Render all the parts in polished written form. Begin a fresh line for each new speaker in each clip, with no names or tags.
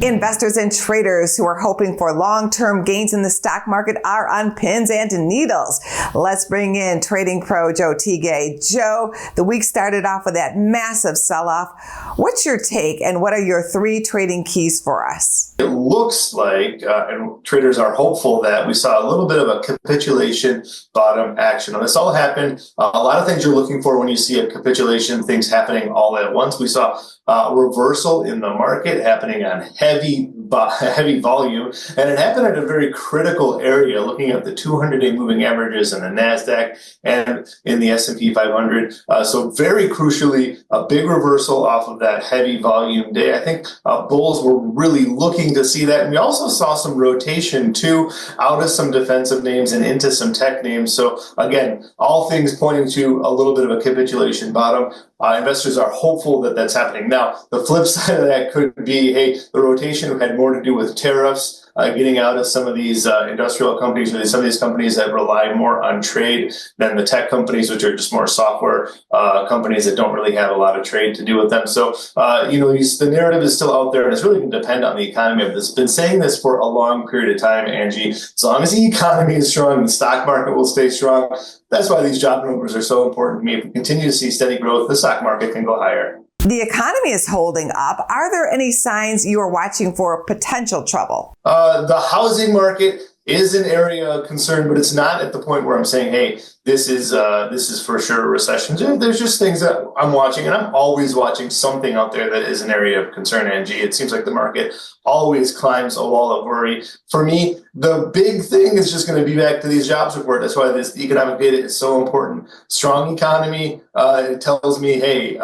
Investors and traders who are hoping for long-term gains in the stock market are on pins and needles. Let's bring in trading pro Joe Tigay. Joe, the week started off with that massive sell-off. What's your take and what are your 3 trading keys for us?
It looks like, and traders are hopeful, that we saw a little bit of a capitulation bottom action. Now, this all happened. A lot of things you're looking for when you see a capitulation, things happening all at once. We saw reversal in the market happening on heavy volume, and it happened at a very critical area, looking at the 200-day moving averages in the NASDAQ and in the S&P 500. So very crucially, a big reversal off of that heavy volume day. I think bulls were really looking to see that. And we also saw some rotation too, out of some defensive names and into some tech names. So again, all things pointing to a little bit of a capitulation bottom. Investors are hopeful that that's happening. Now, the flip side of that could be, hey, the rotation had more to do with tariffs, getting out of some of these industrial companies, or some of these companies that rely more on trade than the tech companies, which are just more software companies that don't really have a lot of trade to do with them. So, the narrative is still out there, and it's really going to depend on the economy. I've been saying this for a long period of time, Angie. As long as the economy is strong, the stock market will stay strong. That's why these job numbers are so important to me. If we continue to see steady growth, the stock market can go higher.
The economy is holding up. Are there any signs you are watching for potential trouble?
The housing market is an area of concern, but it's not at the point where I'm saying, hey, this is for sure a recession. There's just things that I'm watching, and I'm always watching something out there that is an area of concern, Angie. It seems like the market always climbs a wall of worry. For me, the big thing is just going to be back to these jobs report. That's why this economic data is so important. Strong economy, it tells me, hey,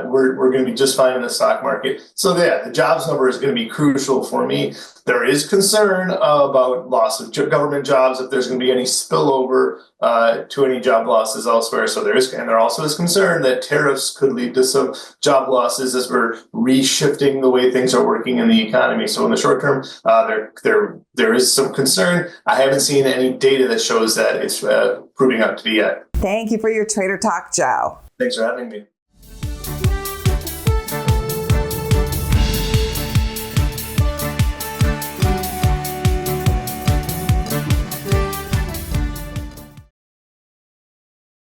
we're going to be just fine in the stock market. So yeah, the jobs number is going to be crucial for me. There is concern about loss of government jobs, if there's going to be any spillover to any job losses elsewhere. So there also is concern that tariffs could lead to some job losses as we're reshifting the way things are working in the economy. So in the short term, there is some concern. I haven't seen any data that shows that it's proving out to be yet.
Thank you for your Trader Talk, Joe.
Thanks for having me.